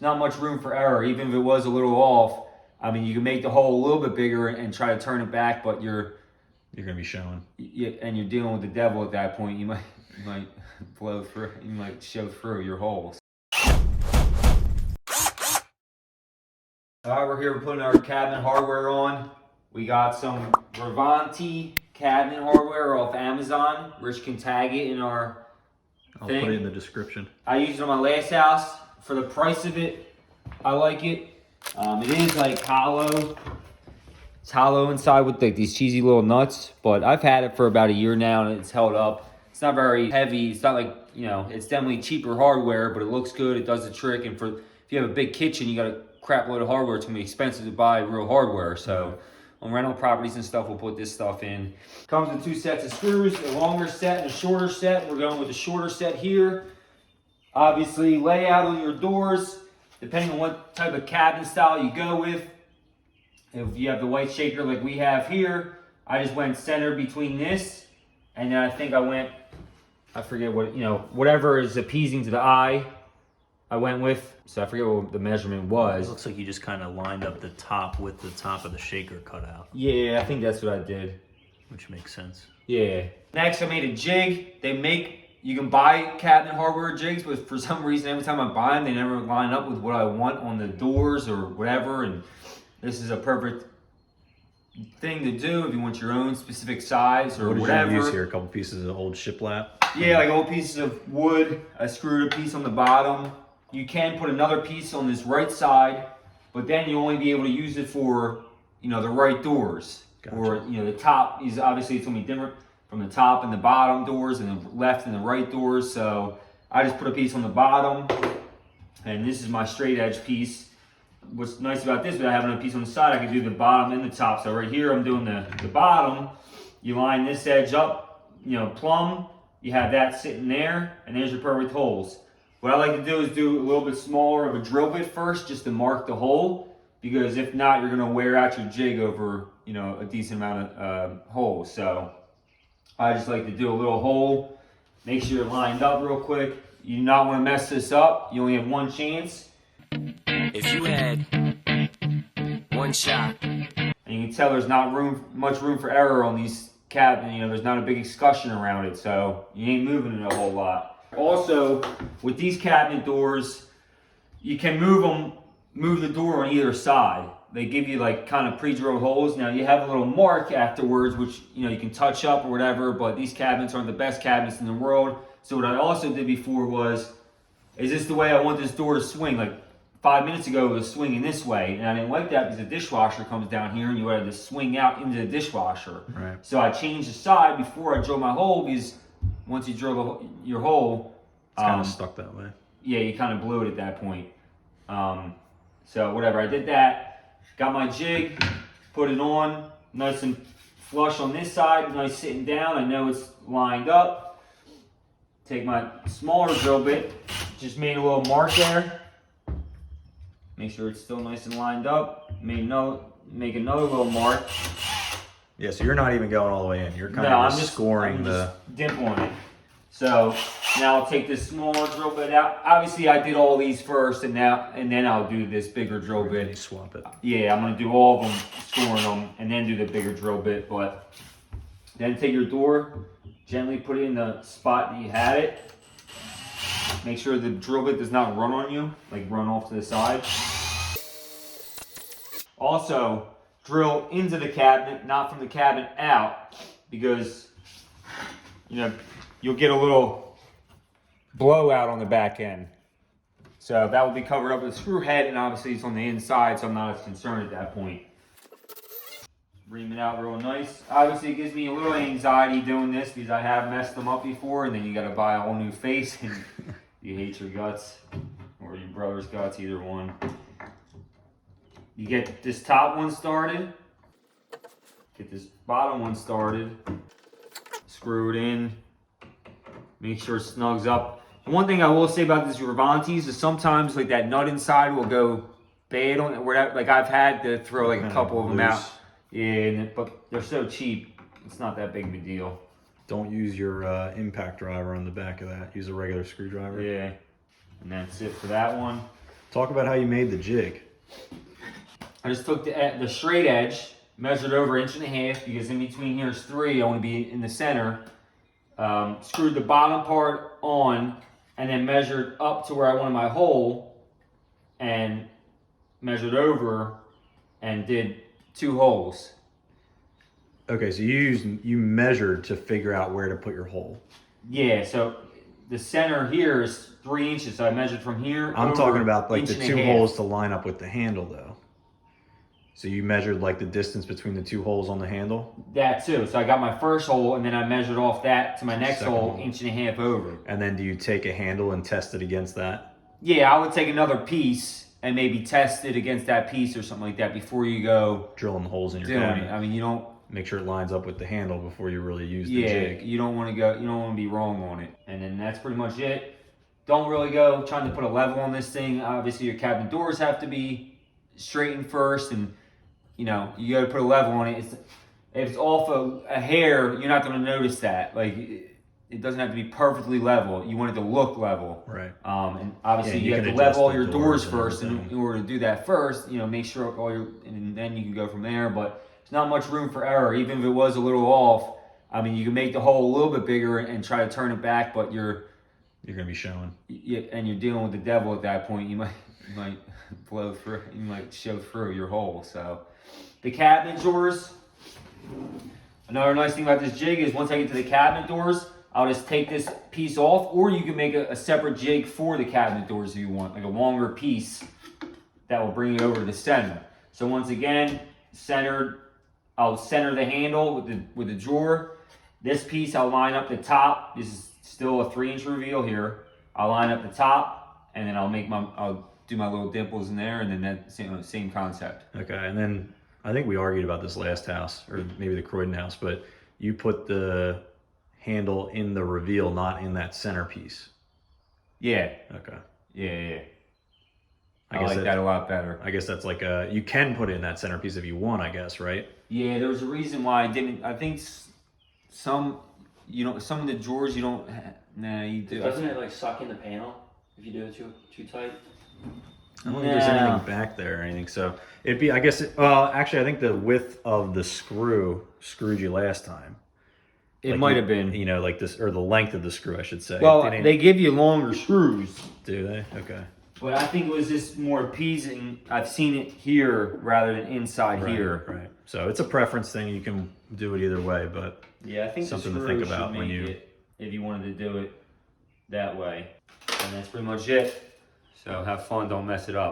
there's not much room for error. Even if it was a little off, I mean, you can make the hole a little bit bigger and try to turn it back, but you're gonna be showing. And you're dealing with the devil at that point. You might blow through. You might show through your holes. All right, we're here putting our cabinet hardware on. We got some Wrapup cabinet hardware off Amazon. Rich can tag it in our thing. I'll put it in the description. I used it on my last house. For the price of it, I like it. It is like hollow. It's hollow inside with like these cheesy little nuts, but I've had it for about a year now and it's held up. It's not very heavy. It's not like, you know, it's definitely cheaper hardware, but it looks good. It does the trick. And if you have a big kitchen, you got a crap load of hardware. It's gonna be expensive to buy real hardware. So on rental properties and stuff, we'll put this stuff in. Comes with 2 sets of screws, a longer set and a shorter set. We're going with the shorter set here. Obviously, layout on your doors, depending on what type of cabinet style you go with. If you have the white shaker like we have here, I just went center between this, and then I think I forget what, you know, whatever is appeasing to the eye, I went with. So I forget what the measurement was. It looks like you just kind of lined up the top with the top of the shaker cut out. Yeah, I think that's what I did. Which makes sense. Yeah. Next, I made a jig. You can buy cabinet hardware jigs, but for some reason, every time I buy them, they never line up with what I want on the doors or whatever. And this is a perfect thing to do if you want your own specific size or whatever. What did you use here? A couple pieces of old shiplap? Yeah, like old pieces of wood. I screwed a piece on the bottom. You can put another piece on this right side, but then you'll only be able to use it for, you know, the right doors. Gotcha. Or, you know, the top is obviously it's gonna be different from the top and the bottom doors and the left and the right doors. So I just put a piece on the bottom, and this is my straight edge piece. What's nice about this, without having a piece on the side, I can do the bottom and the top. So right here, I'm doing the bottom. You line this edge up, you know, plumb. You have that sitting there, and there's your perfect holes. What I like to do is do a little bit smaller of a drill bit first, just to mark the hole, because if not, you're gonna wear out your jig over, you know, a decent amount of holes. So I just like to do a little hole, make sure you're lined up real quick. You do not want to mess this up. You only have one chance. If you had one shot. And you can tell there's not much room for error on these cabinets. You know, there's not a big escutcheon around it, so you ain't moving it a whole lot. Also, with these cabinet doors, you can move the door on either side. They give you like kind of pre-drilled holes. Now you have a little mark afterwards, which, you know, you can touch up or whatever, but these cabinets aren't the best cabinets in the world. So what I also did before was, is this the way I want this door to swing? Like 5 minutes ago it was swinging this way, and I didn't like that because the dishwasher comes down here and you had to swing out into the dishwasher. Right. So I changed the side before I drilled my hole, because once you drill your hole, it's kind of stuck that way. Yeah, you kind of blew it at that point. So whatever, I did that. Got my jig, put it on, nice and flush on this side, nice sitting down. I know it's lined up. Take my smaller drill bit, just made a little mark there. Make sure it's still nice and lined up. Make another little mark. Yeah, so you're not even going all the way in. You're kind of just scoring the dip on it. So now I'll take this smaller drill bit out. Obviously, I did all these first, and then I'll do this bigger drill bit. You swap it. Yeah, I'm gonna do all of them, scoring them, and then do the bigger drill bit. But then take your door, gently put it in the spot that you had it. Make sure the drill bit does not run on you, like run off to the side. Also, drill into the cabinet, not from the cabinet out, because, you know, you'll get a little blowout on the back end. So that will be covered up with a screw head, and obviously it's on the inside, so I'm not as concerned at that point. Ream it out real nice. Obviously it gives me a little anxiety doing this because I have messed them up before, and then you gotta buy a whole new face and you hate your guts, or your brother's guts, either one. You get this top one started, get this bottom one started, screw it in, make sure it snugs up. And one thing I will say about these Wrapups is sometimes like that nut inside will go bad on it. Like I've had to throw like a couple of them out. Yeah, but they're so cheap, it's not that big of a deal. Don't use your impact driver on the back of that. Use a regular screwdriver. Yeah, and that's it for that one. Talk about how you made the jig. I just took the straight edge, measured over 1.5 inches, because in between here is 3. I want to be in the center. Screwed the bottom part on, and then measured up to where I wanted my hole, and measured over, and did 2 holes. Okay, so you measured to figure out where to put your hole. Yeah, so the center here is 3 inches, so I measured from here. I'm talking about like the 2 1.5 holes to line up with the handle, though. So you measured like the distance between the 2 holes on the handle? That too. So I got my first hole, and then I measured off that to my next Second hole, hole. 1.5 inches over. And then do you take a handle and test it against that? Yeah, I would take another piece and maybe test it against that piece or something like that before you go Drilling the holes in your doing cabinet. it. I mean, you don't. Make sure it lines up with the handle before you really use the Yeah, jig. you don't want to go. You don't want to be wrong on it. And then that's pretty much it. Don't really go trying to put a level on this thing. Obviously, your cabinet doors have to be straightened first, and you know you got to put a level on it. If it's off a hair, you're not going to notice that. Like it doesn't have to be perfectly level. You want it to look level. Right. And obviously Yeah, you have can to level all adjust your the doors and first. And everything. in order to do that first, make sure and then you can go from there. But there's not much room for error. Even if it was a little off, I mean, you can make the hole a little bit bigger and try to turn it back, but you're going to be showing. and you're dealing with the devil at that point. You might blow through. You might show through your hole. So the cabinet doors. Another nice thing about this jig is once I get to the cabinet doors, I'll just take this piece off, or you can make a separate jig for the cabinet doors if you want, like a longer piece that will bring it over to the center. So once again, I'll center the handle with the drawer. This piece I'll line up the top. This is still a 3-inch reveal here. I'll line up the top, and then I'll do my little dimples in there, and then that same concept. Okay, and then I think we argued about this last house, or maybe the Croydon house, but you put the handle in the reveal, not in that centerpiece. Yeah. Okay. Yeah. I guess like that a lot better. I guess that's like you can put it in that centerpiece if you want, I guess, right? Yeah, there was a reason why I didn't. I think some of the drawers you don't. Nah, you do. Doesn't it like suck in the panel if you do it too tight? I don't think there's anything back there or anything. So it'd be, I guess, well, actually, I think the width of the screw screwed you last time. It Like might have been. Like this, or the length of the screw, I should say. Well, they give you longer screws. Do they? Okay. But I think it was just more appeasing. I've seen it here rather than inside here. Right. So it's a preference thing. You can do it either way, but Yeah, I think something the to screw think about should when make you. it if you wanted to do it that way. And that's pretty much it. So have fun. Don't mess it up.